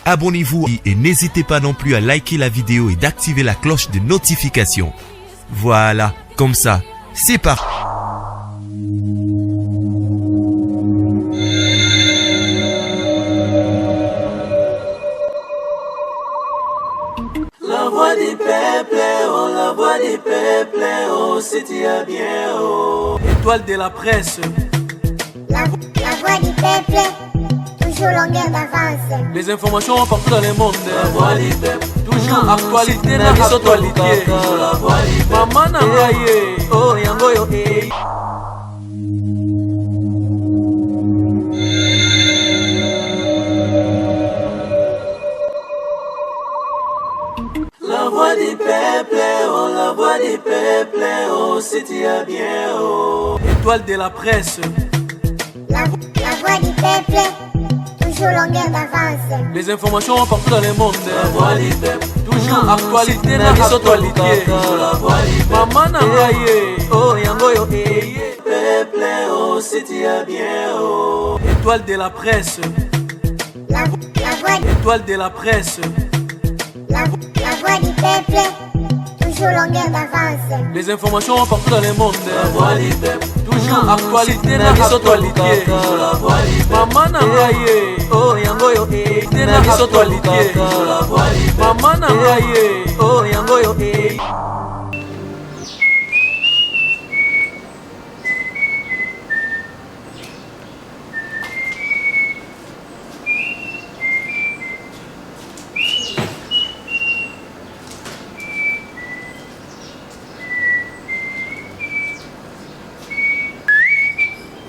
abonnez-vous et n'hésitez pas non plus à liker la vidéo et d'activer la cloche de notification. Voilà, comme ça, c'est parti. La voix du peuple, oh, la voix du peuple, oh, c'est bien, oh. Étoile de la presse. La voix du peuple, toujours longueur d'avance. Les informations partout dans le monde. La voix du peuple, toujours actualité na actualité. La voix du peuple, maman na ngaye, oh yango yo eh. La voix du peuple, oh, la voix du peuple, oh, c'est bien, oh. Étoile de la presse. La voix du peuple, toujours longueur d'avance. Les informations partout dans le monde. La voix du peuple, toujours actualité na actualité. La voix du peuple, maman na ngaye, oh yango yo eh. Peuple, oh, c'est bien, oh. Étoile de la presse. Étoile de la presse. La voix du peuple, toujours longueur d'avance. Les informations partout dans le monde. La voix du peuple, toujours actualité na actualité. La voix du peuple, maman na ngaye, oh yango yo eh. Na actualité. La voix du peuple, maman na ngaye, oh yango yo eh.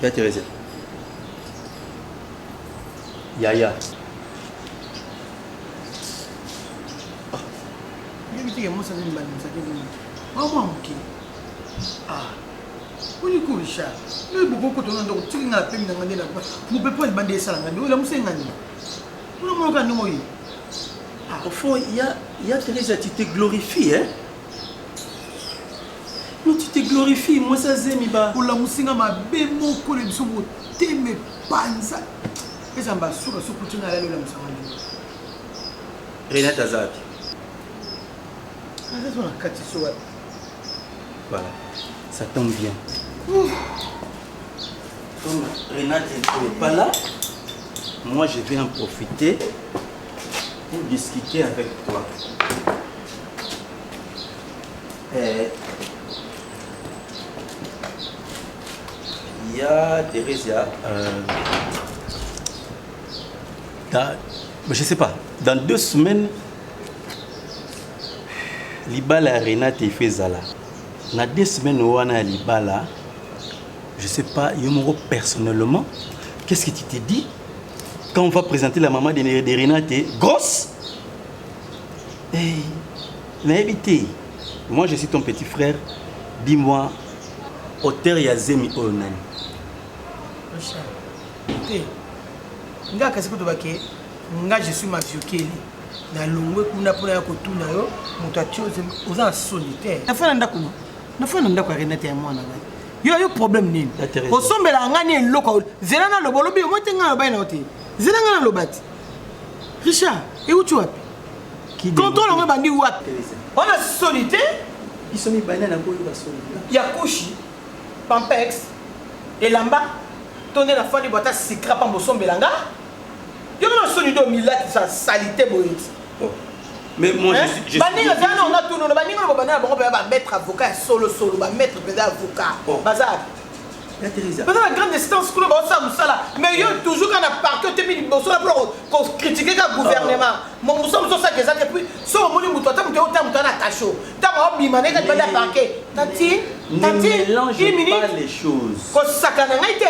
Ya Thérèse. Yaya. Au fond, il y a Thérèse, tu te glorifies, hein? Non, tu te glorifies, moi ça zemi ba. Pour la musinga ma bemo ko le biso teme panza. Eza mba suka suku tuna la la musanga. Renata Azaki. Eza na kati so. Voilà, ça tombe bien. Comme Renata n'est pas là, moi je vais en profiter pour discuter avec toi. Il y a Thérèse, je sais pas, dans 2 semaines, Libala Renate et Fezala. Dans 2 semaines, on a Libala, je sais pas, personnellement, qu'est-ce que tu t'es dit quand on va présenter la maman de Renate, grosse? Hey, évité. Moi, je suis ton petit frère, dis-moi, auteur Yazemi Onani. Nga kasi ko tobake nga je suis mafiokeli na longwe kuna pona ya kotuna yo moto atioze oza solitaire nafana ndako ya Renate ya mwana ngai yo problème nini osombela nga ni eloko zela na lobolobi yo mote nga lobai na ote zela nga na lobati Richard e uchi wapi contrôle ngwe bandi wapi ona solitaire isomi bana na koyo ba solitaire ya kushi Pampex elamba tonne la fani bota sikra pa mosombela nga yo na soni do milati sa salité boyeti. Mais moi je baninga zana on a tout no baninga bana bango ba mettre avocat solo ba mettre peut-être avocat bazar ya Thérèse pendant la grande distance que ba ça musala mais yo toujours quand na parquet te mi boso la pour critiquer le gouvernement mon muso ça que ça depuis so moni muto ta muto na kacho ta ba bimane ka ba parquet tati ne mélange pas les choses ko sakana ngaite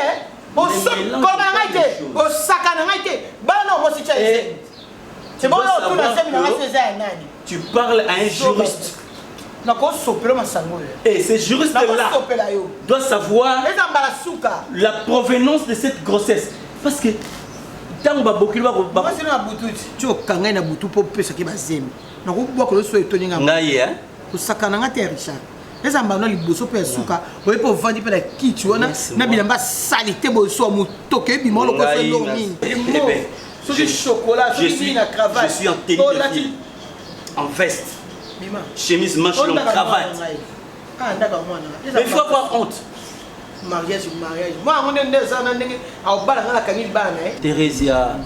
o so ko ba ngaite o sakana ngaite ba non moi si c'est bon tout la scène na c'est nani tu parles à un juriste. Et ce juriste-là doit savoir la provenance de cette grossesse. Parce que tant que soki chocolat soki na cravate je suis en tenue de ville en veste chemise manche longue cravate mais il faut avoir honte mariage moi on est des ans ndenge abala ngala kangi bana Teresia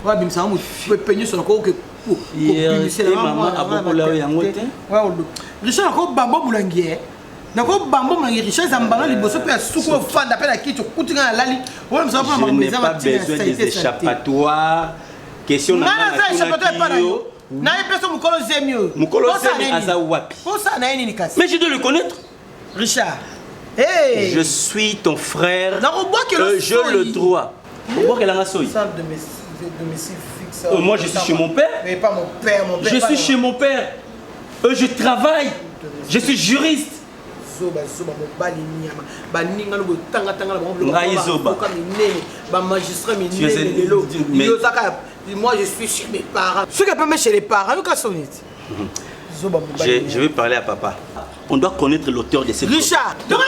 wa bimsa mu peñu so ko ke maman abokola yango te Richard ko bambo mulangi nako bambo mulangi Richard zambanga liboso pe suko fanda pe la kitu kutinga lali wa msa pa je n'ai pas besoin des échappatoires question na na personne mukolo zemio mukolo zemio aza wapi posa na nini kasi mais je dois le connaître Richard. Hey. Je suis ton frère. J'ai le droit. Moi, je suis chez mon père. Mais pas mon père, mon père. Je suis chez mon père. Je travaille. Je suis juriste. Moi, je suis chez mes parents. Ce qui peut mettre chez les parents, je vais parler à papa. On doit connaître l'auteur de ces choses. Richard, on va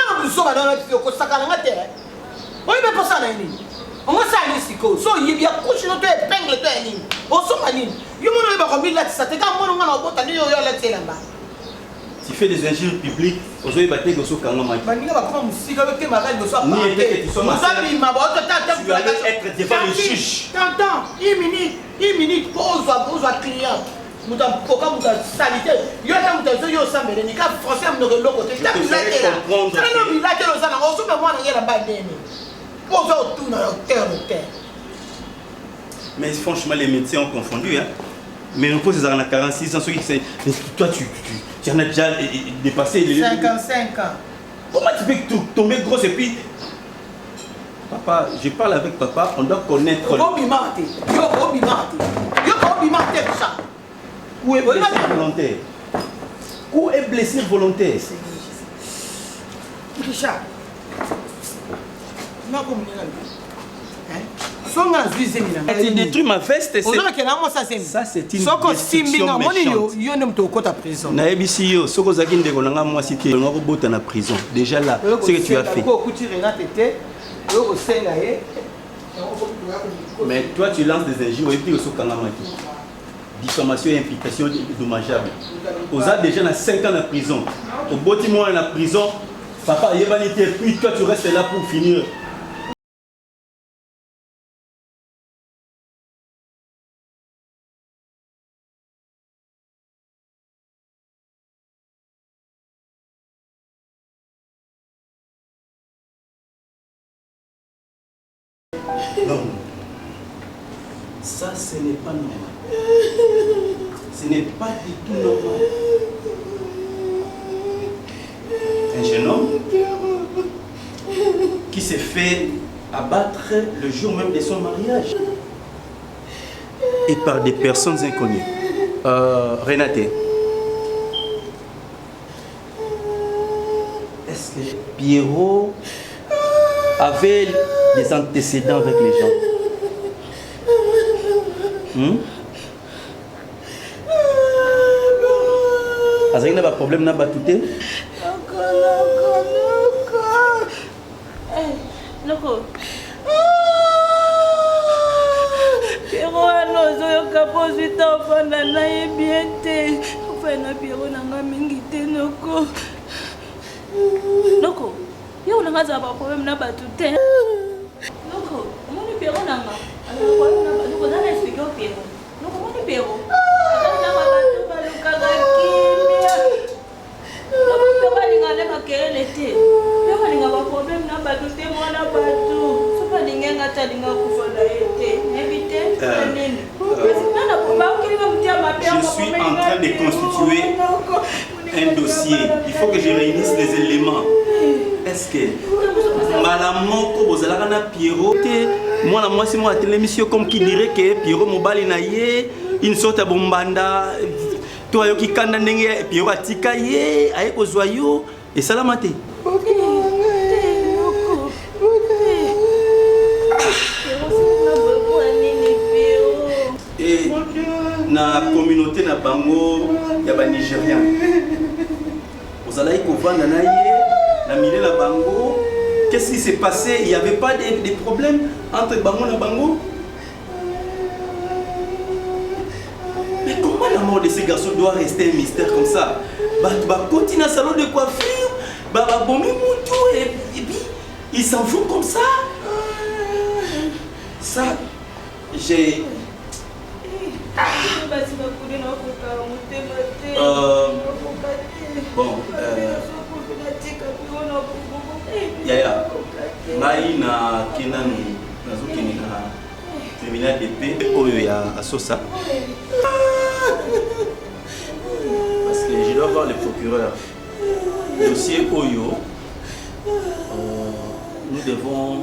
tu fais des injures publiques, tu dois aller être devant le juge. T'entends, une minute, pose à client. Muta poka muta salité yo ta muta zo yo sambele ni ka français am no loko te ta bilate la ta no bilate lo sana o so me mwana ngela ba deni o zo tu na terre mais franchement les médecins ont confondu hein mais on pose à 46 ans ceux qui mais toi tu en as déjà dépassé les 55 ans comment tu peux tomber gros et puis papa je parle avec papa on doit connaître yo bimate ça. Où est blessure volontaire? Où est blessure volontaire? Richard, tu détruis ma veste. Ça c'est une destruction méchante. Naebisi soko zaki ndeko nanga mwasi te ngo bota na prison. Déjà là, ce que tu as fait. Mais toi tu lances des injures et puis au kanga maki. Diffamation et implication dommageable. Aux a déjà 5 ans en prison. Au boti moi en prison, papa Yebanité, puis toi tu restes là pour finir. Non. Ça, ce n'est pas normal. Ce n'est pas du tout normal. Un jeune homme qui s'est fait abattre le jour même de son mariage et par des personnes inconnues. Renate, est-ce que Pierrot avait des antécédents avec les gens? Azali na ba problème na batute? Loko. Pierrot anozo yoka posita ofanda na ye bien te. Ofana Pierrot nanga mingi te noko. Loko. Yo nanga za ba problème na batute. Loko, omoni Pierrot nanga. Alors quoi na ba loko na expliquer au Pierrot. Loko omoni Pierrot. Na ba batu ba luka ga kimia. Loko to ba linga le makele te. Yo ba linga ba problème na batute mwana batu. So ba linga ngata linga kufona ete. Éviter nini. Je suis en train de constituer un dossier. Il faut que je réunisse les éléments. Est-ce que Malamoko Bozalana Pierrot, moi c'est moi télémission comme qui dirait que Pierrot Mobali naye, une sorte de bombanda, toi qui kanda nenge Pierrot atika ye, aye kozwayo et salamate. Et na communauté na bango ya ba Nigérian. Vous allez comprendre na ye na milieu na bango. Qu'est-ce qui s'est passé? Il n'y avait pas de problème entre bango na bango. Comment la mort de ces garçons doit rester un mystère comme ça? Bah continue à salon de coiffure, bah bon tout et puis ils s'en font comme ça. Ça, j'ai... Bon, Yaya, Maïna Kenan, tribunal de paix, Oyo à Sosa. Parce que je dois voir le procureur. Dossier Oyo, nous devons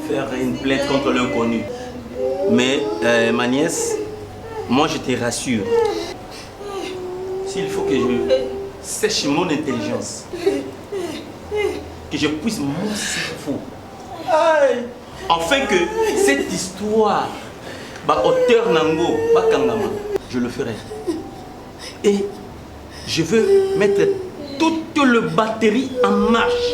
faire une plainte contre l'inconnu. Mais ma nièce, moi je te rassure, s'il faut que je sèche mon intelligence, que je puisse mon cerveau, afin que cette histoire, auteur Nango, Kangama, je le ferai. Et je veux mettre toute la batterie en marche.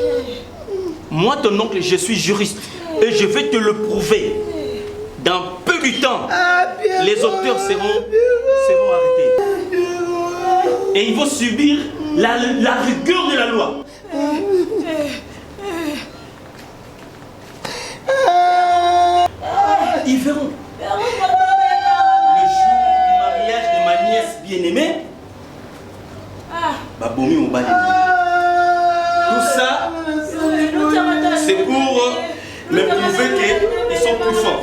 Moi, ton oncle, je suis juriste et je vais te le prouver. Dans peu de temps, les auteurs seront arrêtés. Et ils vont subir la rigueur de la loi. Ils verront. Le jour du mariage de ma nièce bien-aimée, Babomi ou Bali. Tout ça, c'est pour me prouver qu'ils sont plus forts.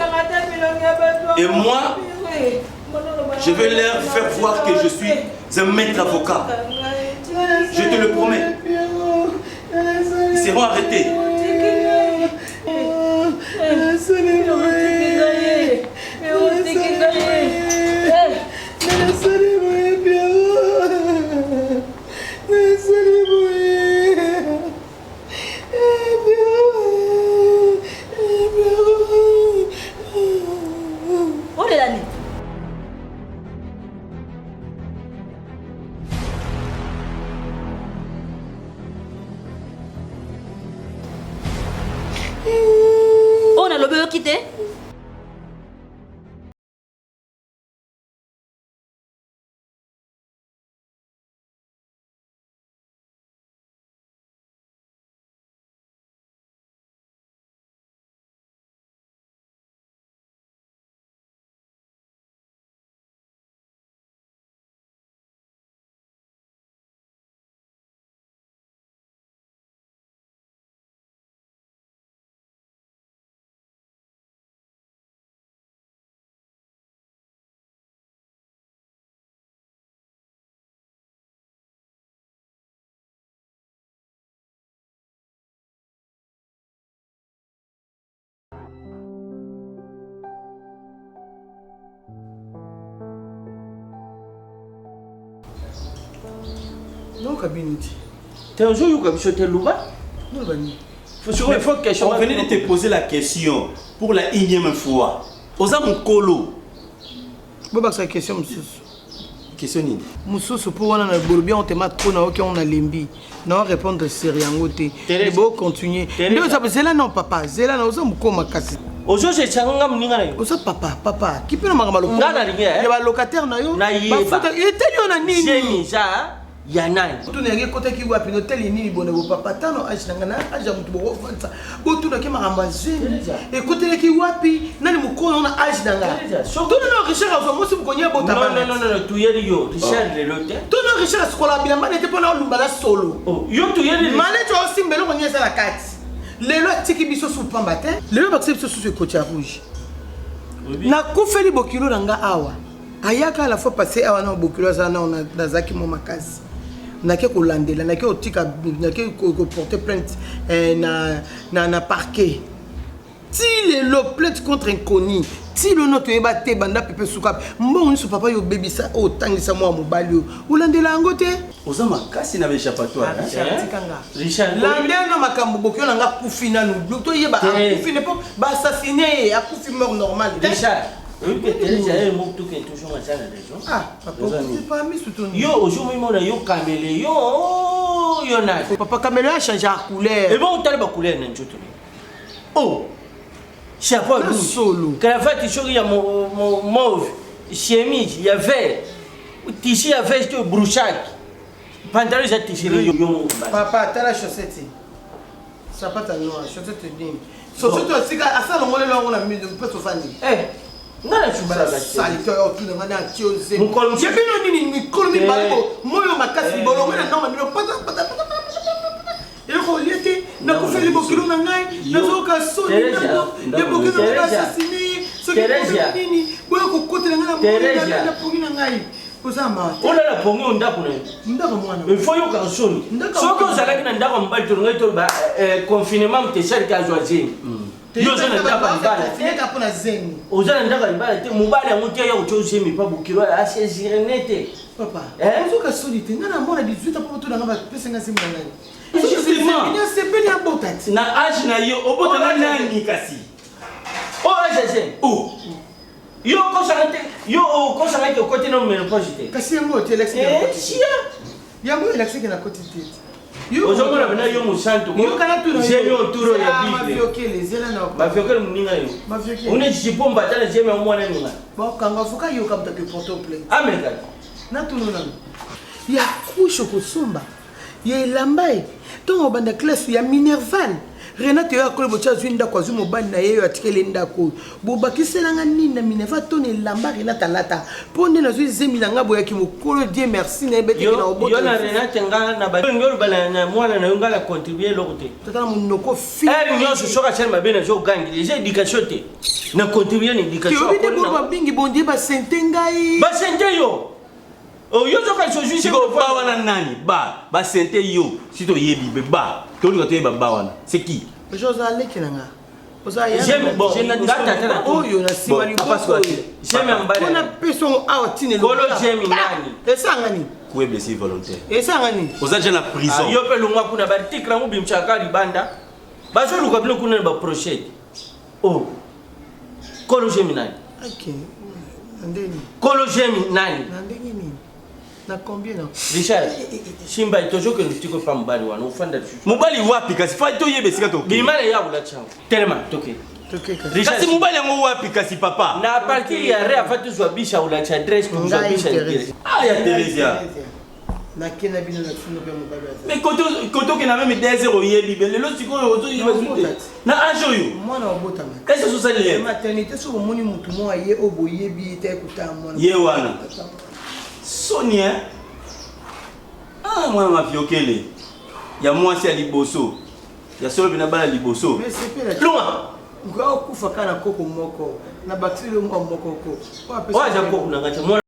Et moi, je vais leur faire voir que je suis un maître avocat. Je te le promets. Ils seront arrêtés. On a le beurre quitté. Non, Kabiniti. Tu es un jour où tu es Louba? Non, Bani. On venait de te poser la question pour la énième fois. Osa Mukolo. Boba, c'est la question, monsieur. Question nini? Moussousou pour on a le on te mat trop na on a limbi. Non répondre sérieux. Les beaux continuer. Non ça c'est là non papa, c'est là non ça mukoma kasi. Aujourd'hui je changa mninga na yo. Osa papa, qui peut le mangama loko. Il va locataire na yo. Na yeba. Il était on a nini. Jemi ja ya nani. Tu n'es côté qui wapi no tel nini bonne papa tano ajanga aja mutu bo fansa. Bo tu na ke maramba jemi. Écoutez qui wapi nani mukona on a ajanga. Tu non Richard zo mo si mukonya bota. Non, tu yeli yo, Richard le lote. Tu non Richard skola bila mane te pona lumbala solo. Oh, yo tu yeli. Mane tu aussi mbelo konya za la kati. Lelo tiki biso sous pamba te. Lelo bakse biso sous côté rouge. Na kufeli bokilo nanga awa. Ayaka la fois passé awa na bokilo za na on a zaki mo makazi. Nake kolandela nake otika nake ko porter plainte na parquet. Ti le plainte contre inconnu. Ti le note eba te banda pepe suka. Mbongo su papa yo baby sa o tangisa mo mobali yo. Olandela ngote. Oza makasi na échappatoire. Richard landeno makambo bokyo nanga kufina nu. To yeba kufina po ba assassiner a kufi mort normal. Richard oui, déjà, il mot tout qui est toujours dans la région. Ah, papa, c'est pas mis sous ton yo, aujourd'hui, moi, yo, caméléon, yo, na. Papa, caméléon a changé la couleur. Et bon, t'as la couleur, n'a pas. Oh, chapeau, solo. Cravate, il y a mon mauve, chemise, il y a vert. Tissu à veste brouchard. Pantalon j'ai tissu. Papa, t'as la chaussette. Ça pas ta noire, chaussette nini. Surtout toi, c'est à ça on a mis de peu sofani. Ngala chubala ba. Saliteur tout na na tiose. Mon colon. J'ai bien nini mi colon mi balo. Moyo makasi bolo ngana na mi pata. Et le relié na ko feli bokilo na ngai, na zoka soni na ya bokilo na assassiné. Ce que nini, boyo ko kote na ngana na pongi na ngai. Kozama. Ola la pongi onda kuna. Ndaka mwana. Il faut yo ka soni. Soko zalaki na ndako mbali to ngai to ba confinement te cher ka joazi. Yo zana ndaka mbali. Fika pona zengi. Ozana ndaka mbali te mubali ya mutia ya uchozi mi pa bukilo ya asezirene Papa. Ozoka soni te ngana mwana 18 apo to na ngaba pesa ngasi mwana. Justement. Il c'est bien abotati. Na age na yo obota na nani kasi. Oh age. Oh. Yo ko sanga ke côté no ménopause te. Kasi yango te Alex. Yango Alex ke na côté te. Yo ozomona bana yo musantu. Yo kana tu no. Jemi oturo ya bibi. Mafiokele zela na. Mafiokele muninga yo. Mafiokele. Une jipomba tana jemi omwana ninga. Bon kanga fuka yo kapta ke porto plainte. Ameka. Na tu no na. Ya kusho kusumba. Ya lambai. Ton obanda classe ya Minerval. Renate yo akole bocha zwinda kwa zumo bani na yeyo atikele ndako. Bobakiselanga nini na Minerval ton elamba Renate lata. Ponde na zwi zemi na ngabo ya kimokolo Dieu merci na ebete na obota. Yo na Renate ngala na ba. Ngolo bala na mwana na ngala contribuer lokote. Tata munoko fi. Nyoso soka chema bena jo gangi. Les éducation te. Na contribuer ni éducation. Yo bide bo babingi bondie ba sentengai. Ba sente yo. Oh, yo zoka choisi siko ba wana nani ba sente yo sito yebi be ba to ni kote ba wana c'est qui Josa lekinanga oza ya j'aime bon ngata tena oh yo na sima ni pas quoi j'aime mbale on a personne à otine le kolo j'aime nani esangani kuwe blessé volontaire esangani oza déjà na prison yo pe lungwa kuna ba tikra mu bimchaka libanda ba zo luka bino kuna ba projet oh kolo j'aime nani okay ndeni kolo j'aime nani ndeni ni na combien non Richard Shimba itojo ke lutiko pa mbali wana ufanda mubali wapi kasi fa to yebe sika to bimale ya bula changu telema toke Richard kasi mubali yango wapi kasi papa na partir ya re afatu zwa bisha ula cha dress pour zwa bisha ya Teresia na kena bino na funo pe mubali mais koto ke na même 2-0 yebi be lelo siko ozo yeba zute na ajo yo mwana obota ma kasi so sali maternité so moni mutu mo aye oboyebi te kuta mwana ye wana Sonia mwana mafiokele ya mwasi ya liboso ya solo bina bala liboso lunga ngao kufa kana koko moko na bacteria moko ko waja koko na ngacha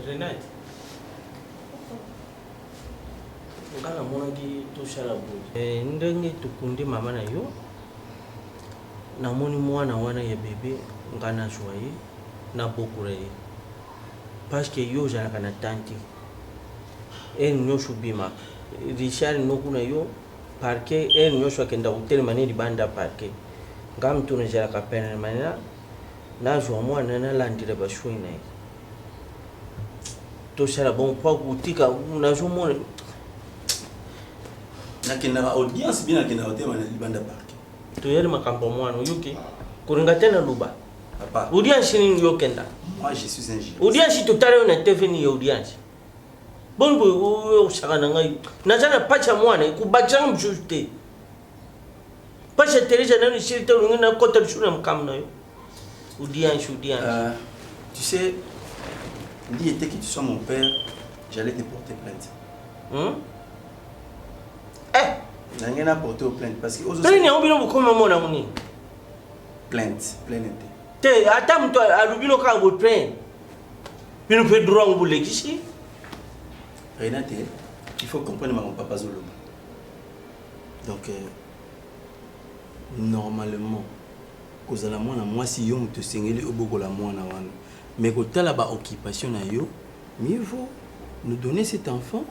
Renate. Ngana monaki tosala boye. Ndenge tukundi mama na yo. Namoni mwana wana ya bébé ngana joye na bokure. Parce que yo jana kana tanti. Nyoshu bima. Richard nokuna yo parke nyoshu akenda hotel maneli banda parke. Ngam tuna jara kapena manena na jo mwana na landira bashwe na. To sala bon pa kutika na jo mwana. Na kina audience bina kina hotel maneli banda parke. To yele makambo mwana yuki kuringa tena luba. Papa. Audience ni yokenda. Moi je suis un génie. Audience totale na TV ni audience. Bon boy usakana ngai. Nazana pacha mwana kubacha mjuste. Pacha Teresa na ni shirita ngina kota shuna mkamna yo. Audience. Tu sais, il était que tu sois mon père, j'allais te porter plainte. N'angena porter plainte parce que aujourd'hui. Tani obino bukoma mona muni. Plainte. Te atam to alubino ka go plainte. Bino pe droit ngule kishi. Renate, il faut comprendre mon papa Zolo. Donc normalement cause la moi si yo te sengeli obokola mwana wana. Mais quand tu as ba occupation na yo, mieux vaut nous donner cet enfant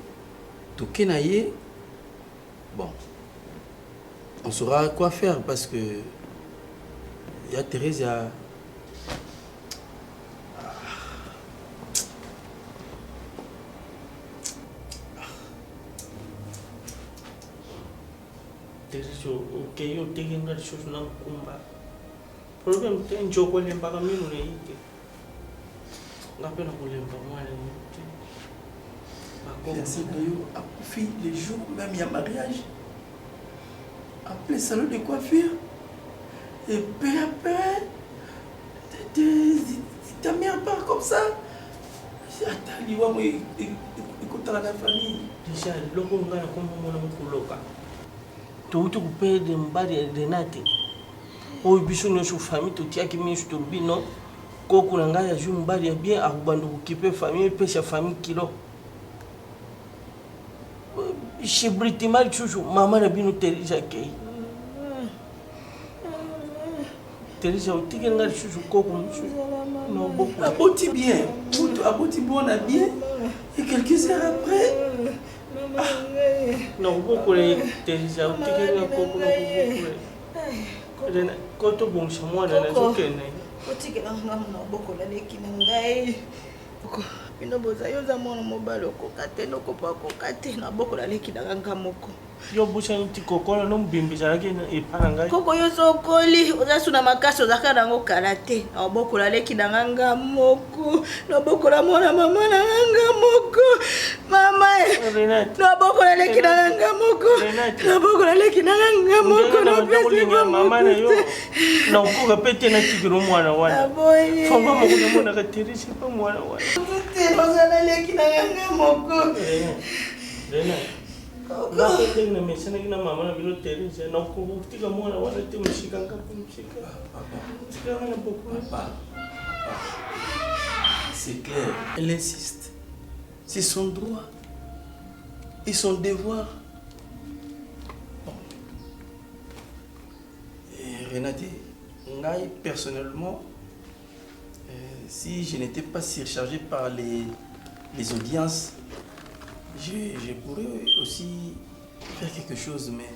to kenaye. Bon. On saura quoi faire parce que il y a Thérèse ok, yo tenga choses na kumba. Problème ten joko lemba kami no yike. Ngapena kulemba mwana yike. Merci Dieu a profité les jours même il y a mariage. Après salon de coiffure. Et peu après ta mère part comme ça. Attends, il va me écouter la famille. Déjà loko ngana comme mwana mukuloka. Tuuti kupede mbali ya Renate. Oyo biso nyosho famille totiaki misu turbino ko kunanga ya ju mbali ya bien akubandu kukipe famille pesha famille kilo. Shibriti mal chuchu mama na bino Teresa kei. Teresa otike ngali chuchu koko mchu. Non beaucoup. Aboti bien. Aboti bon à bien. Et quelques heures après non beaucoup les Teresa otike ngali koko no beaucoup. Rena koto bonsha mwana na zokene. Otike na ngam na boko la leki na ngai. Boko bino boza yoza mwana mobile okokate nokopakokate na boko la leki na nganga moko. Yo busha nti kokola no mbimbisa laki na ipana ngai. Koko yo sokoli oza suna makaso zaka nango karate na boko la leki na nganga moko. Na boko la mwana mama na nganga moko. Mama na boko la leki na nganga moko. Na boko la leki na nganga moko na pesi mama na yo. Na ukoka pete na tikiro mwana wana. Famba moko na mwana ka Teresa pa mwana wana. Oza la leki na nganga moko. Rena. Ngapete na mesana kina mama na bilo Teresa na kukutika mwana wana te mshika ngapi mshika. Papa. Na beaucoup. Papa. C'est clair. Elle insiste. C'est son droit et son devoir. Bon. Et Renate, moi personnellement, si je n'étais pas surchargé par les audiences, je pourrais aussi faire quelque chose, mais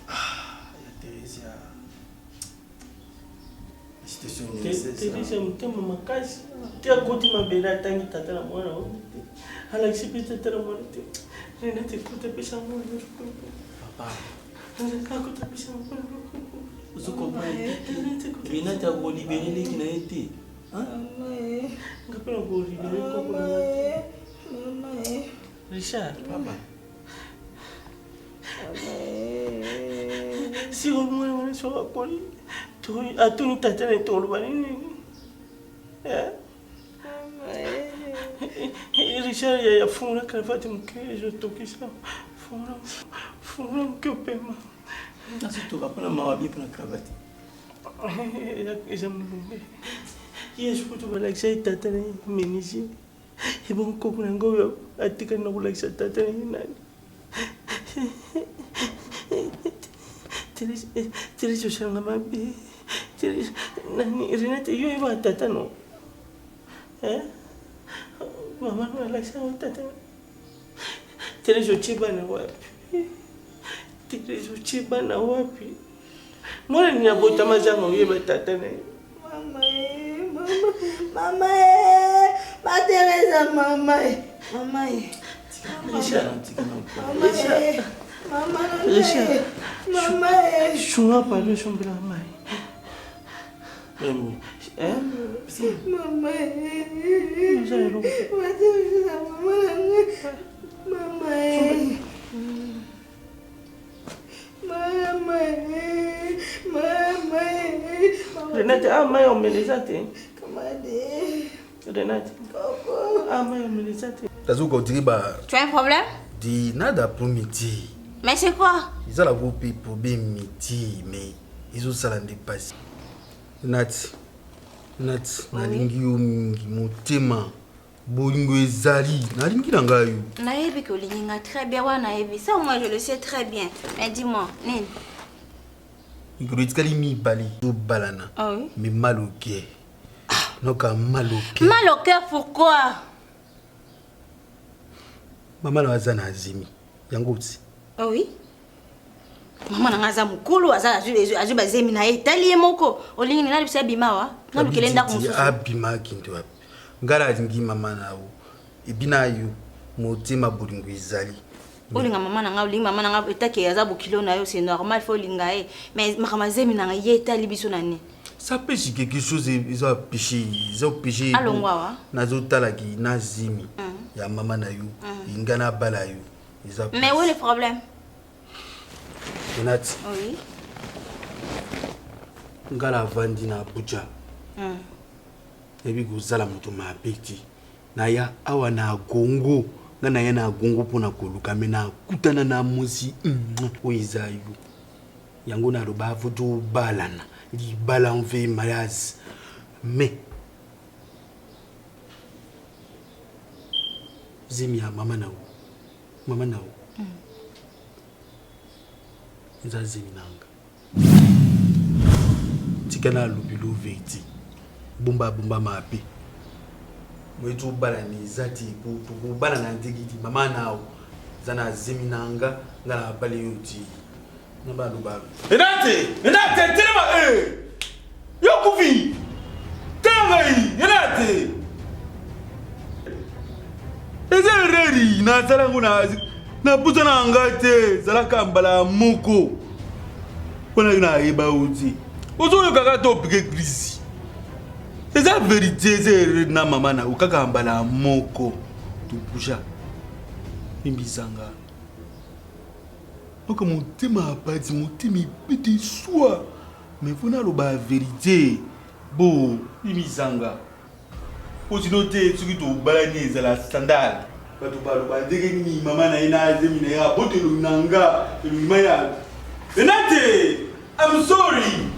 il y a Thérèse, la situation est nécessaire. Teresa mtema makasi. Tia koti mabela tangi tata na mwana wangu. Alexi pita tata na mwana te. Nina te kuta pesa mwana. Papa. Nina kuta pesa mwana. Vous comprenez? Renate a voulu libérer les qui n'a été. Hein? Ngapena ko libérer ko kuna. Richard, papa. Si au moins on est sur la poli, tu as tout nous t'attendre ton loin. Richard, il y a fond la cravate mon cœur, je toque ça. Fond que paiement. Si tu vas pas la marabie pour la cravate. J'aime le Yes, kutu balakisa tata na menisi. Ibon koko na ngoyo atika na kulakisa tata na nani. Teres ushanga mabi. Teres nani Renate yo iba tata no. Mama no alakisa tata. Teres uchiba na wapi. Teres uchiba na wapi. Mwana ni abota mazanga yo iba tata na. Mama, Ma Teresa, mama. Chunga palo chombela mai. Renate, mãe, eu me desatei. Renate, mãe, eu me desatei. Tu as un problème? Dis nada pour midi. Mais c'est quoi? Ils ont la groupe pour bien midi, mais ils ont ça l'en dépassé. Nat, nalingi yo mingi motema bolingo ezali nalingi na ngai yo. Nayebi que olinga très bien wa nayebi. Ça moi je le sais très bien. Mais dis-moi, Nene. Ngiro itikali mi bali to balana. Ah oui. Mais mal au cœur. Non ka mal au cœur. Mal au cœur pourquoi? Maman na wazana azimi. Yango uti. Ah oui. Maman na ngaza mukulu azala azuba zemi na etali moko. Olingi na bisa bimawa. Na lukelenda kumfusu. Abima kinto wapi. Ngala zingi mama na wo. Ebina yo motema bolingo ezali. Olinga mama na nga olinga mama na nga etake azabu kilo na yo c'est normal faut linga mais makama zemi na nga etali biso na ne. Ça pêche quelque chose ils ont péché. Alongwa. Nazo talaki nazimi. Ya mama na yo. Ingana bala yo. Mais où est le problème? Renate. Oui. Ngala vandi na Abuja. Ebi gozala mutu mapeti. Na ya awa na gongo. Ngana ya na gongo pona koluka mena kutana na mosi. Oizayo. Yango na roba voto balana. Li bala on fait mariage. Mais zemi ya mama na wo. Mama na wo. Nza zemi nanga. Tikana lubilo veti. Bomba mape. Mwetu bala ni zati po bala na ndigidi mama na wo. Zana zemi nanga ngala bale yoti. Namba luba. Renate, telema Yokuvi. Renate. Ezereri na zalangu na puta na ngate zalaka mbala moko. Pona na eba uti. Ozo yo kaka to pike krisi. Eza vérité ezereri na mama na ukaka mbala moko. Tupusha. Imbizanga. Donc mon thème a pas dit, mon thème est pété soi. Mais vous n'avez pas la vérité. Bon, Imisanga. Vous notez ce qui est au balanier, c'est la sandale. Quand tu parles de ni maman na ina zemi na bote lu nanga, lu maya. Renate, I'm sorry.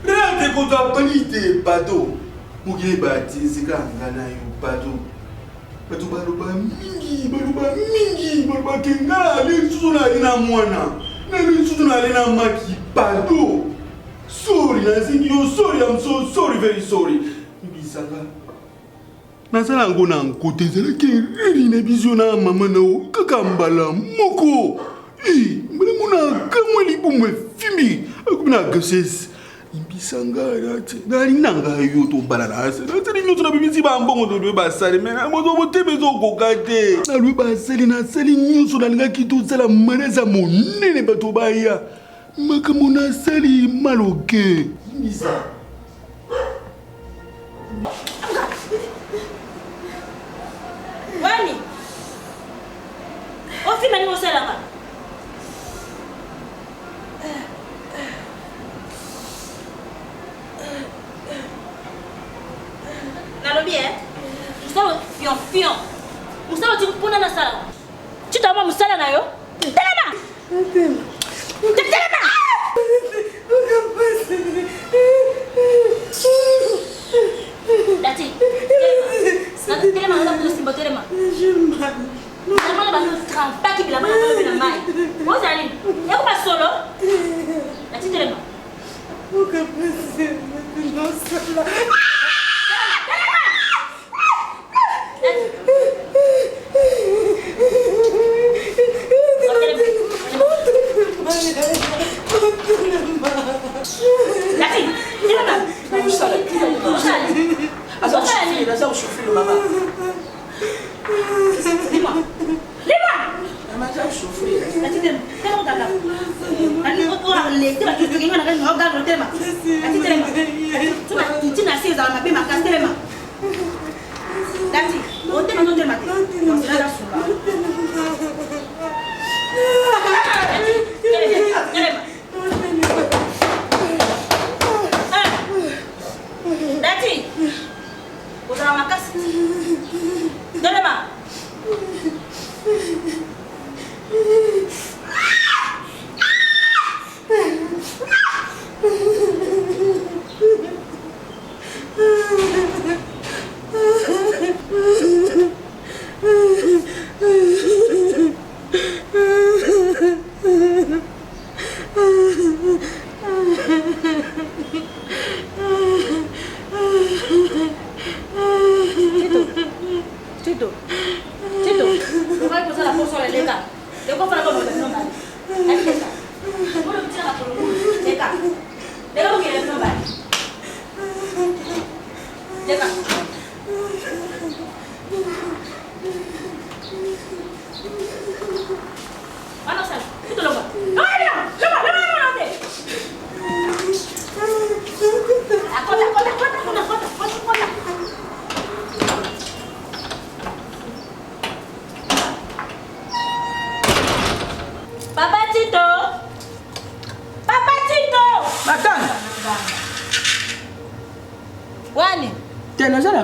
Renate ko ta panite bateau. Mugile bati zikanga na yo bateau. Bateau baluba mingi, baluba kenga ali suna ina mwana. Na ali suna ina maki bateau. Sorry, nazingi yo sorry, I'm so sorry, very sorry. Ibisanga. Nasala ngona nkote zela ke riri na bizona mama na o kakambala moko. Mbele muna kamwe libumwe fimi. Akuna gases. Ibisanga rate. Nali nanga yo to balala. Natali nyoto na bibisi ba mbongo to ba sali mena moto botebe zo kokate. Na lwe ba sali na sali nyoso na linga kito zela maneza monene bato baya. Makamona sali maloke. Ibisa. Wani. Ofi mani moselanga. Nalobi musala fion. Musala tu pona na sala. Tu t'as musala na yo? Telema. Telema. La Telema, on a plus de simbo, telema. Telema, on a pas qui la main, on a la main. Où allez? Et où pas solo? La petite telema. Où que passer maintenant cela?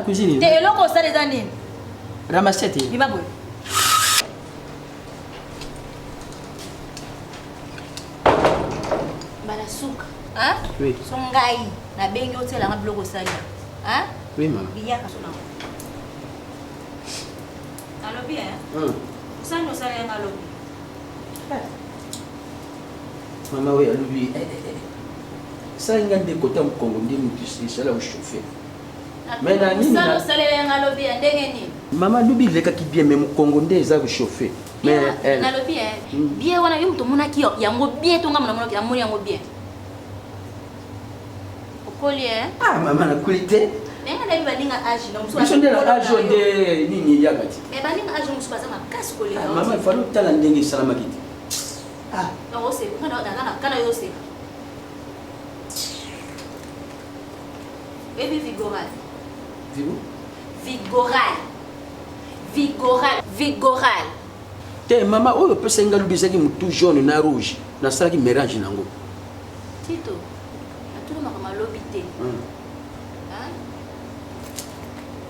Cuisine. T'es là comme ça les années. Ramassette. Il va boire. Bala souka. Hein? Oui. Songai. Na bengi hotel la bloco salia. Hein? Oui maman. Biya ka sona. Allo bien. Ça nous ça rien allo. Maman oui allo bien. Ça il y a des côtés au Congo qui c'est là où chauffer. Mais na nini ça nous ça rien allo bien ndenge ni. Maman lubi leka ki bien même Congo ndeza ku chauffer. Mais elle na lo bien. Bien wana yo mtu mona ki yango bien tonga mona mona ki amoni yango bien. Okoli Ah maman na kulite. Nenga na bibalinga age na musu. Biso ndela age de nini yakati. Mais balinga age musu baza makasi koleka. Maman il faut tala ndenge salama kiti. Ah, non c'est kana kana yo c'est. Et vigoral. Vigoral. Vigoral. Vigoral. Te maman oyo pesa nga lubisaki mutu jaune na rouge na salaki mélange nango. Tito. Atulu makama lobité. Hein?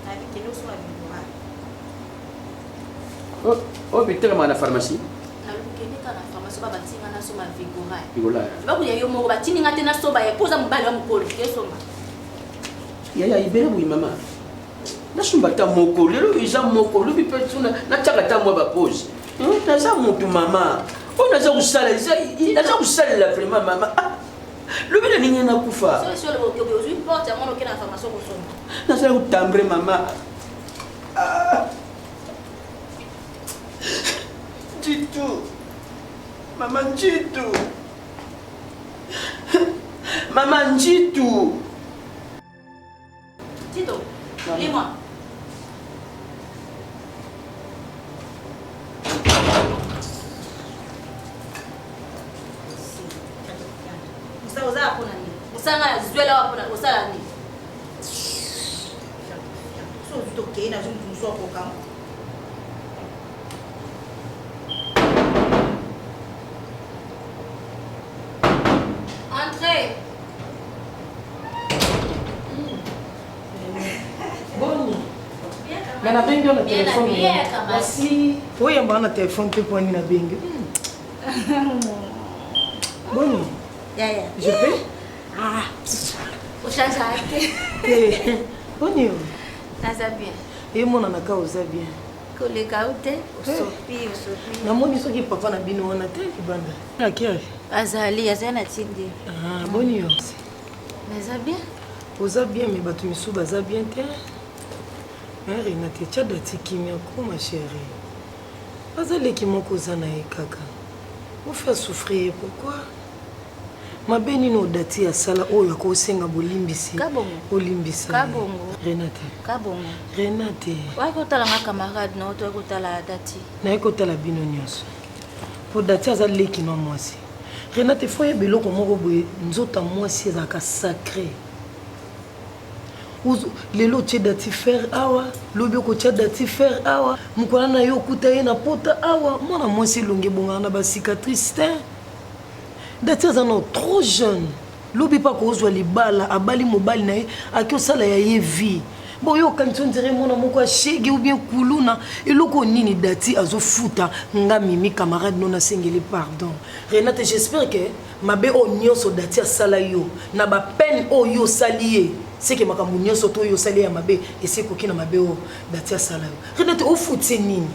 Na bité no so vigoral. Oh bitera ma na pharmacie. Na lukene ka na pharmacie ba batinga na so ma vigoral. Vigoral. Ba ku ya yo mo batinga te na so ba ya poza mbali wa mukolo ke so ma. Ya ibere bui mama. Nasumbata moko lelo iza moko lubi petuna na chakata mwa ba pose. Naza mutu mama. On naza kusala naza kusala vraiment mama. Lubi na nini na kufa. So le boke aujourd'hui porte à mon okena information ko so. Naza kutambre mama. Jitu. Mama Jitu. Mama Jitu. Tito, lis-moi. Musa uza hapo nani? Musa ngala zwela hapo na usala nani? So zitoke na zungu muso hapo kama. Entrez. Mais na bengi on a téléphone. Merci. Oui, on a un téléphone pour na bengi. Boni. Yeah. Je peux? Ah. O change. Boni. Ça ça bien. Et mon anaka oza bien. Koleka ute, osopi. Namoni soki papa na bino wana te libanda. Akia. Azali na tindi. Ah, boni yo. Naza bien. Oza bien mais batu misu baza bien te. Mais Renate tchada tikimia ko ma chérie. Azali ki moko zana e kaka. Vous faire souffrir pourquoi? Ma beni no dati ya sala oyo ko senga bolimbisi. Kabongo. Olimbisa. Kabongo. Renate. Kabongo. Renate. Wa ko tala ma camarade no to ko tala dati. Na ko tala bino nyonso. Po dati azali ki no mwasi. Renate faut ye biloko moko boye nzota mwasi ezaka sacré. Lelo tche dati faire awa, lobi ko tche dati faire awa, mukwana na yo kuta ye na pota awa, mwana mwasi longe bonga na ba cicatrice te. Dati azana trop jeune. Lobi pa ko ozwa libala abali mobali na ye akyo sala ya ye vie. Bon yo quand on dirait mona moko shege ou bien kuluna eloko nini dati azofuta nga mimi camarade non asengeli pardon. Renate j'espère que mabe o nyonso dati asala yo na ba peine o yo salié. C'est que makambo nyonso to yo salié ya mabe et c'est ko kina mabe o dati asala yo. Renate o futi nini?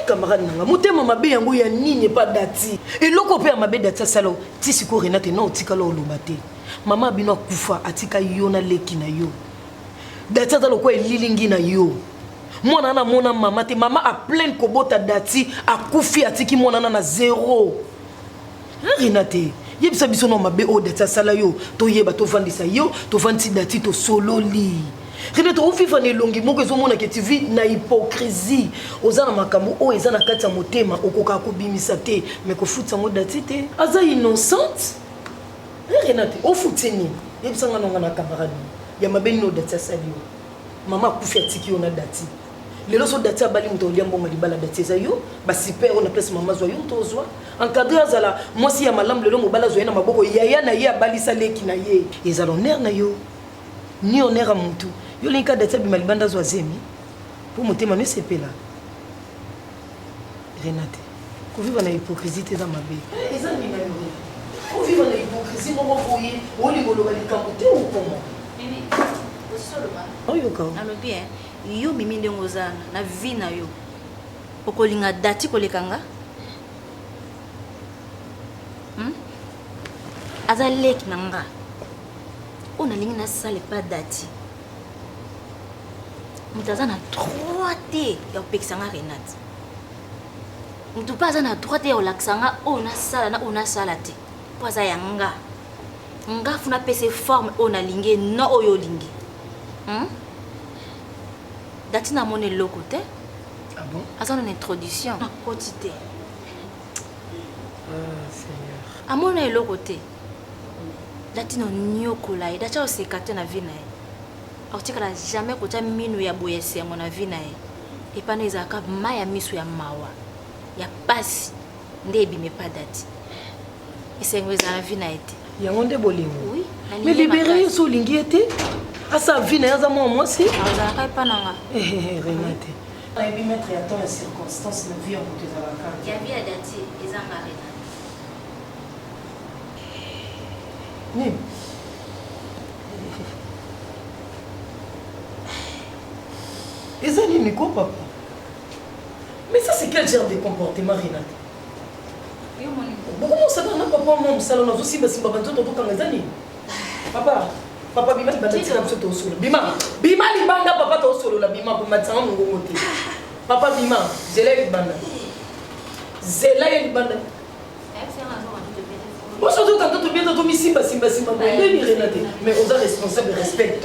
Camarade nanga motema mabe yango ya nini pas dati eloko pe ya mabe dati asala yo ti siko Renate na otikala oloba te. Mama bino akufa atika yo na leki na yo. Dati azalo kwa lilingi na yo. Mwana na mona mama te mama a plein kobota dati akufi atiki mwana na zéro. Renate, yebisa biso no mabe o dati asala yo, to yeba to vandisa yo, to vandi dati to sololi. Renate o viva ne longi moko ezo mona ke tu vis na hypocrisie. Ozana makambo o ezana kati ya motema okoka ko bimisa te, mais ko futa mo dati te. Aza innocente. Renate, o futeni. Yebisa ngana na camarade. Ya mabeni no dati asali yo. Mama kufi atiki yo na dati. Lelo so dati abali muto olia mbonga libala dati za yo, ba super on a place mama zo yo to zwa. Encadré azala mwasi ya malam lelo mobala zo na maboko yaya na ye abali saleki na ye. Ezalo ner na yo. Ni honneur a mutu. Yo linka dati bi malibanda zo azemi. Pour motema ne sepela. Renate. Ko viva na hypocrisie te za mabe. Ezali na yo. Ko viva na hypocrisie mo boye, o ligolo ba likambo te o komo. Alobi yo mimi ndenge ozana na vie na yo okolinga dati kolekanga aza leki na nga onalingi nasala pa dati moto aza na droit te ya kopekisa nga Renate moto mpe aza na droit te ya kolakisa nga oyo nasala na oyo nasala te mpo aza ya nga funa pese forme oyo nalingi no oyo olingi. Dati na mone loko te. Ah bon? Aza na introduction na koti te. Ah Seigneur. Amona loko te. Dati no nyokola e dati oseka te na vie na ye. Otikala jamais kota minu ya boyese ya mona vie na ye. E pana ezaka maya misu ya mawa. Ya pasi nde ebime pa dati. Esengo eza na vie na ye te. Yango nde bolingo. Oui. Mais libérer so lingi ete. Asa vie na yaza moi si. Azala kai pananga. Renate. Na ebi mettre ya temps ya circonstance na vie en côté za la carte. Ya vie dati ezanga Renate. Ni. Ezali ni quoi papa? Mais ça c'est quel genre de comportement Renate? Comment ça va na papa mon salon na aussi basimba banzo to kanga ezali? Papa bima libanda tira msoto osolo. Bima libanda papa to osolo la bima ko matanga mungongo te. Papa bima, zela libanda. Zela libanda. Moi surtout quand tu viens de simba. Mais on est responsable respect.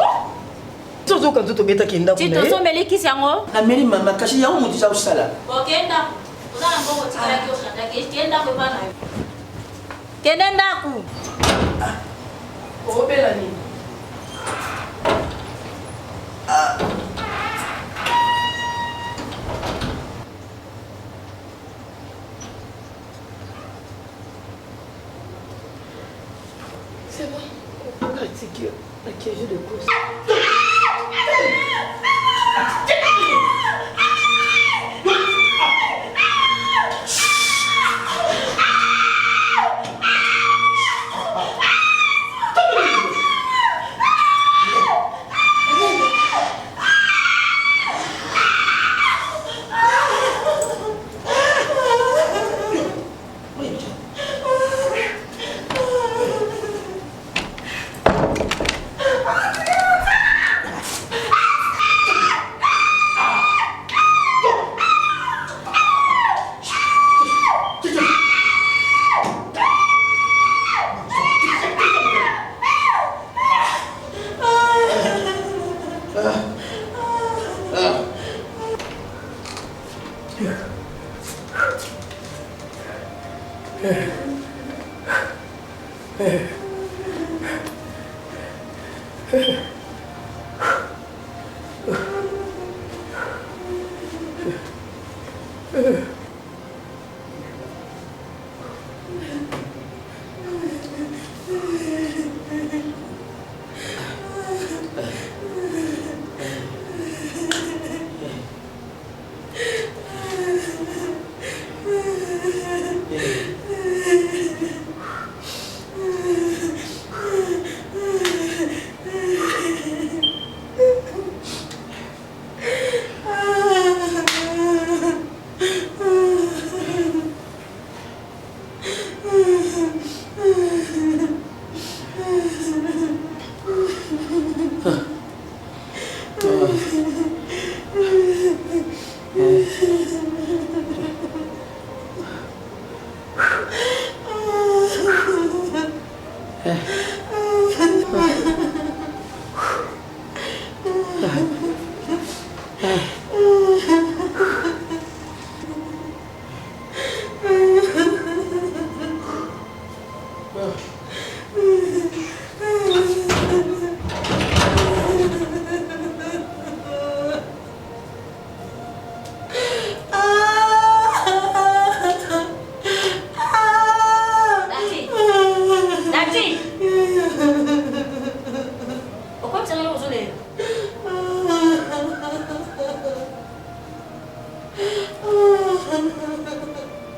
Surtout quand tu viens kenda ko. Tu te sens mêlé qui sango? Na meli mama kashi yango mutu za usala. Okenda. Ozana mbongo tikala ki oshanda ke kenda ko bana. Kenda ndaku. Obela ni. C'est bon. On peut pratiquer la cage de course.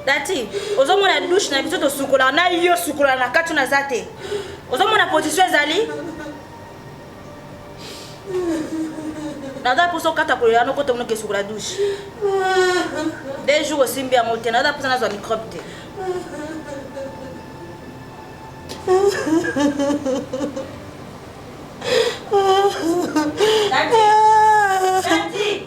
Dati, ozomona douche na biso to sukola na yo sukola na katu na zate. Ozomona position ezali? Nada poso kata ko ya no ko to ke sukola douche. Des jours simbi a monter nada poso na zo microbe te. Dati. Dati.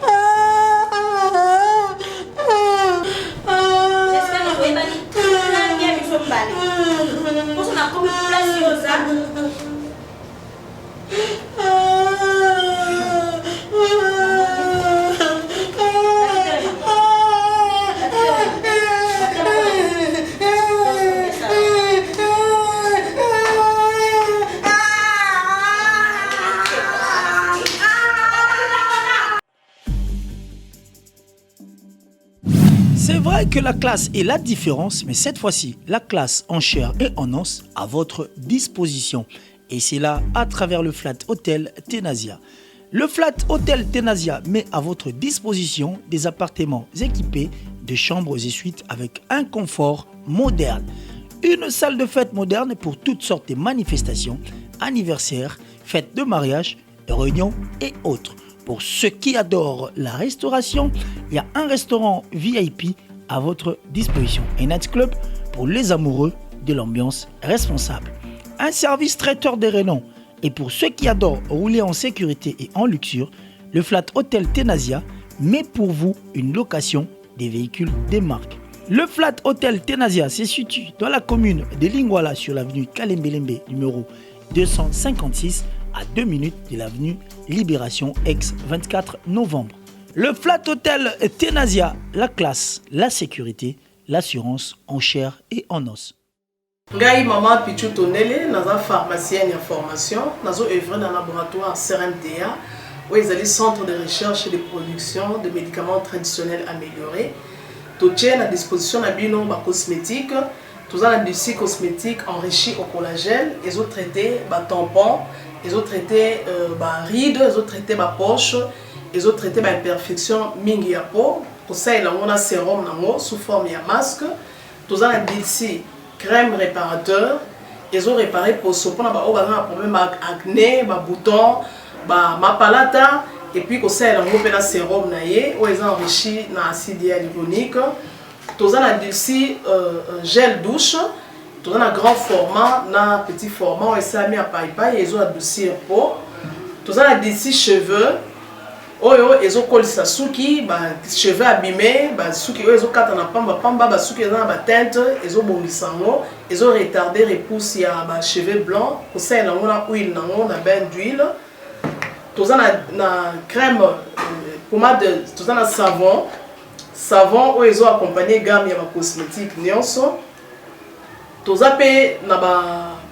C'est vrai que la classe est la différence, mais cette fois-ci, la classe en chair et en os à votre disposition. Et c'est là à travers le Flat Hotel Tenasia. Le Flat Hotel Tenasia met à votre disposition des appartements équipés de chambres et suites avec un confort moderne. Une salle de fête moderne pour toutes sortes de manifestations, anniversaires, fêtes de mariage, réunions et autres. Pour ceux qui adorent la restauration, il y a un restaurant VIP à votre disposition. Un nightclub pour les amoureux de l'ambiance responsable. Un service traiteur de renom. Et pour ceux qui adorent rouler en sécurité et en luxure, le Flat Hotel Tenasia met pour vous une location des véhicules des marques. Le Flat Hotel Tenasia se situe dans la commune de Lingwala sur l'avenue Kalembelembe numéro 256 à 2 minutes de l'avenue Libération ex-24 novembre. Le Flat Hotel Tenasia, la classe, la sécurité, l'assurance en chair et en os. Ngai maman Pichu Tonele, naza pharmacienne en formation, nazo œuvre dans le laboratoire CRMDA, où ils allaient centre de recherche et de production de médicaments traditionnels améliorés. Tout est à disposition de bino cosmétiques, tout a l'industrie cosmétique enrichie au collagène, ils ont traité tampons, ils ont traité rides, ils ont traité poche, ils ont traité imperfection mingi ya peau. Pour ça il a un sérum sous forme de masque. Tout a l'industrie crème réparateur, ils ont réparé pour ce qu'on a un problème acné, boutons, palata, et puis qu'on sait un sérum naïe où ils ont enrichi dans l'acide hyaluronique. Tous a l'industrie gel douche, tous a un grand format, un petit format où ils ont mis à paille, ils ont adouci un pot. Tous a l'industrie cheveux. Ils ont collé sa souki, cheveux abîmés, souki ils ont quatre na pamba, souki ils ont teinte, ils ont bongisango, ils ont retardé repousse ya cheveux blancs, pour ça ils ont huile nango na bain d'huile. toza na crème pommade toza na savon oyo ezo accompagner gamme ya ba cosmétique nyonso toza pe na ba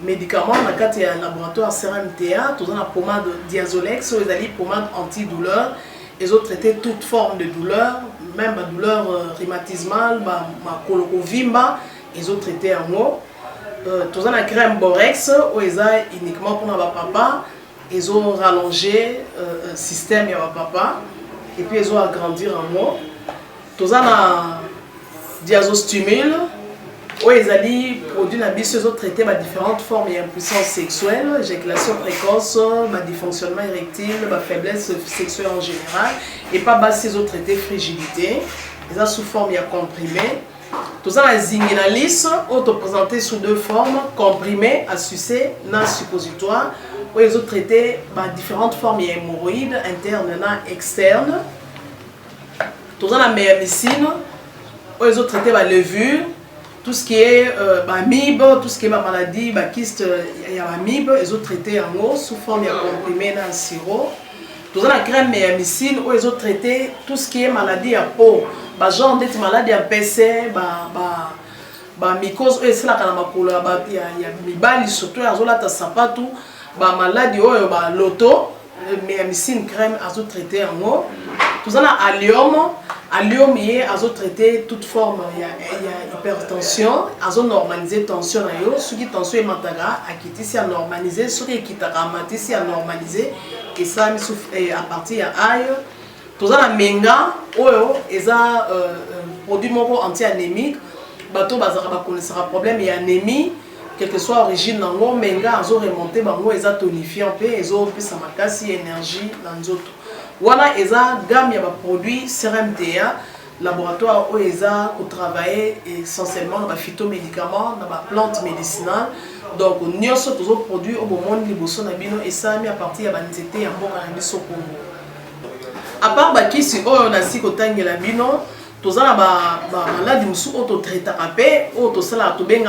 médicament na kati ya laboratoire CRMTA toza na pommade Diazolex oyo ezali pommade antidouleur ezo traiter toute forme de douleur même ba douleur rhumatismale ba makolo kovimba ezo traiter yango toza na crème Borex oyo eza uniquement pour na ba papa ezo rallonger système ya ba papa et puis ezo agrandir yango toza na Diazostimule oyo ezali produit na biso ezo traiter ba différentes formes ya impuissance sexuelle, éjaculation précoce, ba dysfonctionnement érectile, ba faiblesse sexuelle en général et pas basi ezo traiter frigidité eza sous forme ya comprimé. Toza na Zinginalis oyo to présenté sous deux formes, comprimé à sucer na suppositoire oyo ezo traiter ba différentes formes ya hémorroïdes interne na externe. Toza na Meamycine oyo ezo traiter ba levure, tout ce qui est amibe, tout ce qui est maladie, kyste, il y a amibe, ils ont traité en eau sous forme de comprimé dans le sirop. Tout ça, la crème Meamycine, où ils ont traité tout ce qui est maladie à peau, genre d'être maladie à PC, mycose, c'est là qu'il y a mibali, surtout, ils ont là, sapatou, maladie, loto, Meamycine crème, ils ont traité en eau. Tout ça, la allium, il a traité toute forme, il y a hypertension, il a normalisé tension, ce qui tension est mataga, a quitté si a normalisé, ce qui est quitté si a normalisé, et ça à partir de aïe. Tout ça la menga, il a produit anti-anémique, bateau bazara connaissera problème et anémie, quelle que soit l'origine nango, menga a remonté, bango ils a tonifiant, ils ont plus sa makasi énergie dans d'autres. Voilà, ils ont gamme de produits CRMTA, laboratoire où ils ont travaillé essentiellement dans les phytomédicaments, dans les plantes médicinales. Donc, nous avons tous les produits au monde et ça mis à partir de l'anxiété et de à part qui si on a si côté la bino, tous les maladies qui sont autotraités, tous les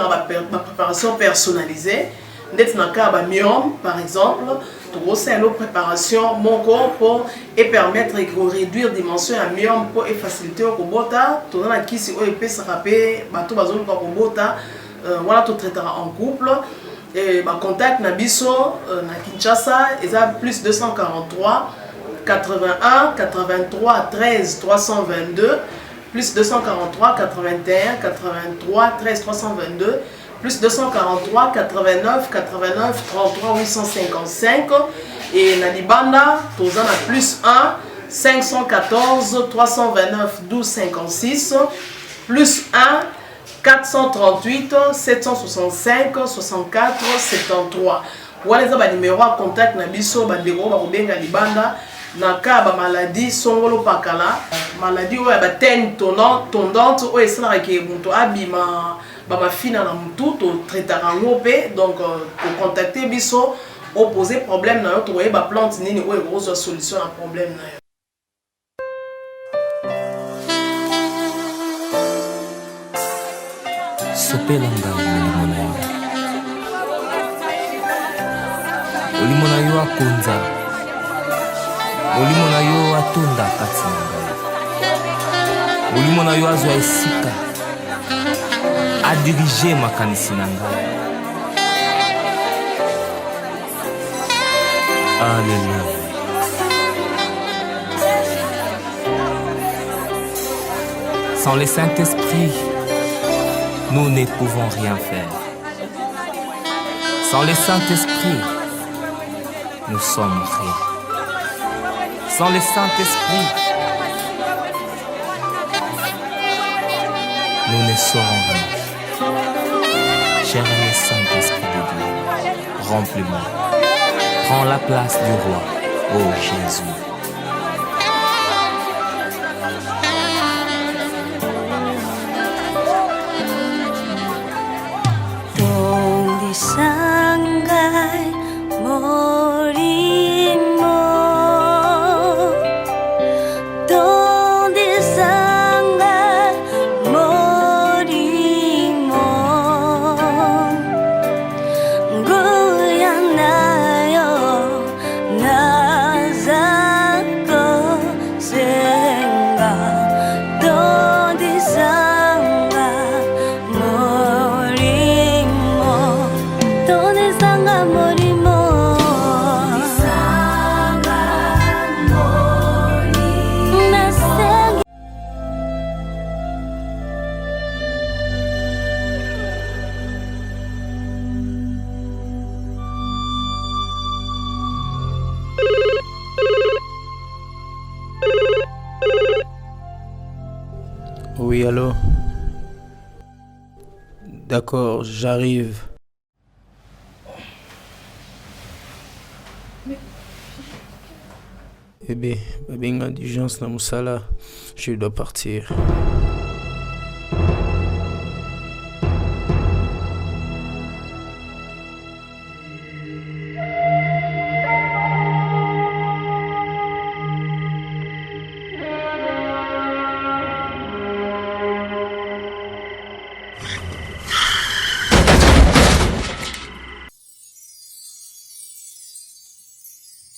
préparation personnalisée. D'être dans le cas de myome, par exemple, tout ça une préparation mon corps et permettre de réduire la dimension à myome pour faciliter le robota. Tout dans la qui si on peut se rappeler, tout bazon pour robota, voilà tout traitera en couple. Et contact nabiso na Kinshasa, ils ont plus 243 81 83 13 322 plus 243 81 83 13 322 plus 243 89 89 33 855 et Nalibanda tous en a plus 1 514 329 12 56 plus 1 438 765 64 73 voilà les numéros à contact na biso bandeko ba kobenga libanda na ka ba maladie songolo pakala maladie oyo ba tene tondante oyo esala ke muntu abima ba mafina na mutu to traitera ngope donc pour contacter biso opposer problème na yo to ba plante nini oyo ko solution na problème na yo. Sopelanga molimo na yo akonza molimo na yo atonda kati na ngai molimo na yo azwa esika adirige makanisi na ngai. Alléluia. Sans le Saint-Esprit, nous ne pouvons rien faire. Sans le Saint-Esprit, nous sommes rien. Sans le Saint-Esprit, nous ne serons rien. Cher le Saint-Esprit de Dieu, remplis-moi. Prends la place du roi, ô Jésus. Sangai morimo donde sangai morimo goyanayo nazareth Oui, allô? D'accord, j'arrive. Bébé, une indigence dans Moussala, je dois partir.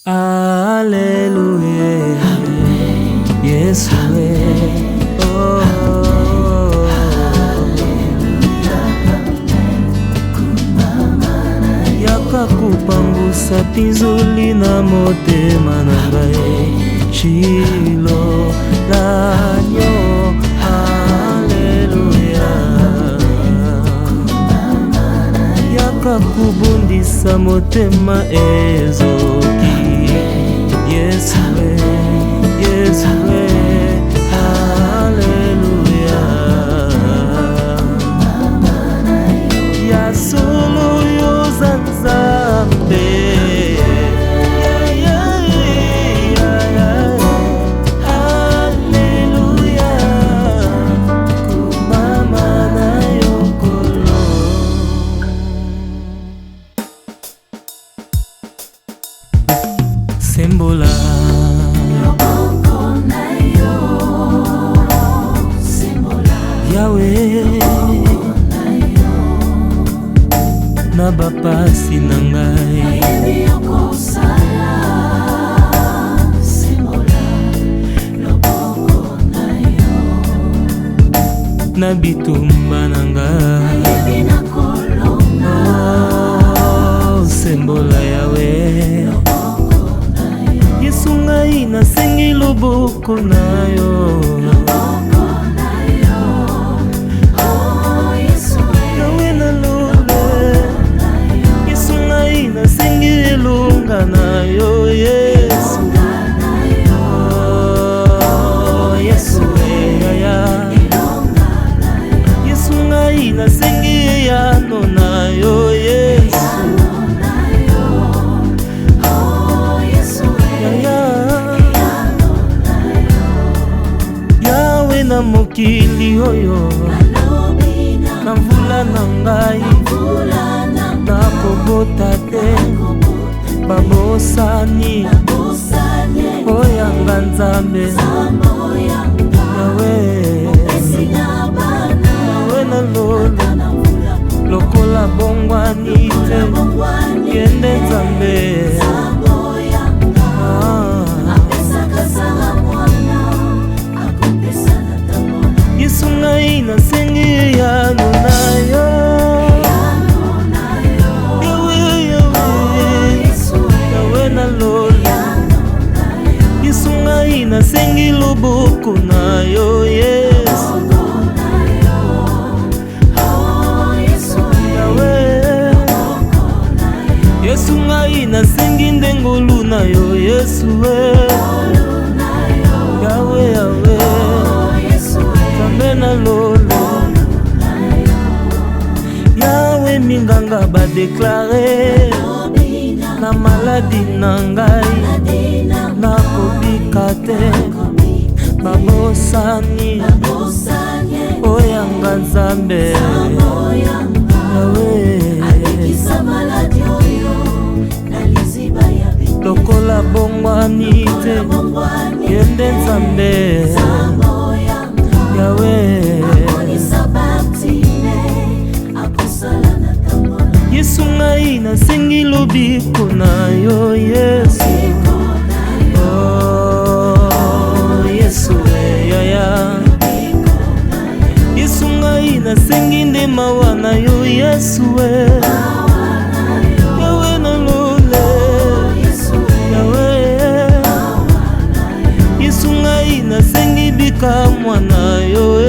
Alléluia, Yesu, oh, yaka kupangusa pinzoli na motema na ngai Shilo lanyo, Alléluia, yaka kubundisa motema ezoki Yes, yes, hallelujah. Ya solo yo zanzambe. Hallelujah. Kumama na yokolo. Sembola Yahweh na bapasi na ngai na bitumba na ngai oh, sembola Yahweh Yesu ngai nasengi loboko na yo Yawe nalole Yesu ngai nasengi elonga na yo Yesu oh, Yesu yaya Yesu ngai nasengi yano na yo Yesu na mokili oyo na mvula na ngai nakobota te babosani oyanga Nzambe Yawe na lolo lokola bongwani te kende Nzambe Yesu ngai nasengi yano na yo Yawe na lolo Yesu ngai nasengi loboko na yo Yesu Yawe Yesu ngai nasengi ndengolu na yo Yesu Yawe Yawe na lolo Yawe minganga ba déclaré na maladi na ngai na kobika te babosani oyanga Nzambe Yawe lokola bongwani te kende Nzambe Yawe Yesu ngai nasengi lobiko na yo Yesu oh Yesu yaya Yesu ngai nasengi ndema wana yo Yesu Yawe na lole Yawe Yesu ngai nasengi bika mwana yo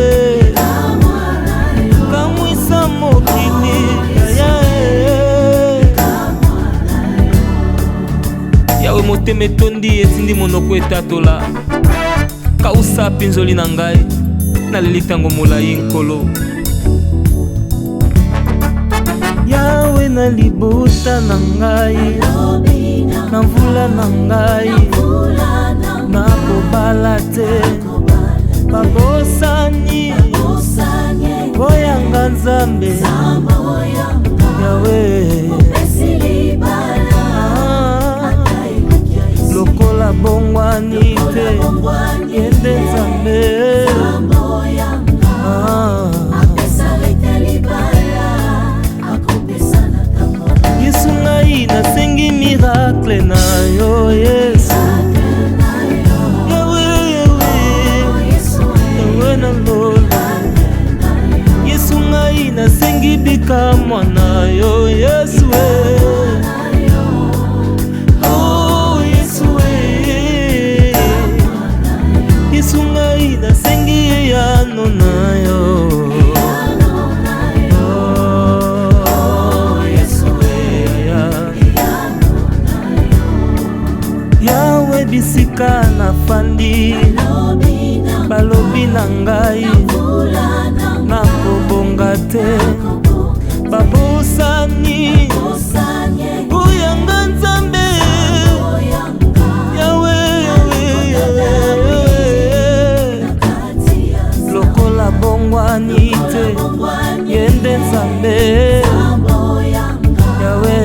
kamwisa mokili Yawe motema etondi etindi monoko etatola kausa pinzoli na ngai naleli ntango molai nkolo. Yawe na libota na ngai, na mvula na ngai, nakobala te babosani oyanga Nzambe Yawe lokola bongwani te yende Nzambe Yesu ngai nasengi miracle na yo Yesu Yawe na lola Yesu ngai nasengi bikamwa na yo Yesu Oh Yesu Yesu ngai nasengi yano na yo Yawe bisika na fandi balobi na ngai nakobonga te babosani oyanga Nzambe Yawe lokola bongwani te yende Nzambe Yawe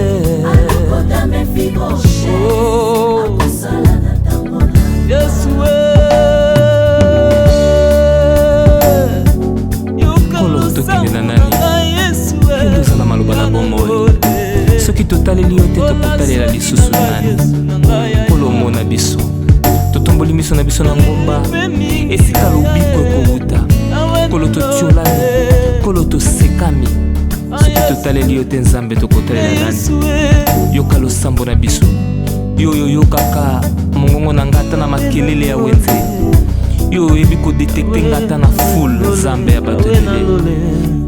Yesu kolo tokende na nani kendo ozala maloba na bomoi soki totaleli yo te tokotalela lisusu nani kolo omona biso totomboli miso na biso na ngomba esika lobiko ekowuta kolo totiolani kolo tosekami soki totaleli yo te Nzambe tokotalela nani yoka losambo na biso yo yokaka mongongo na ngata na makelele ya wenze yo oyebi kodetekte ngata na foule Nzambe ya bato ebele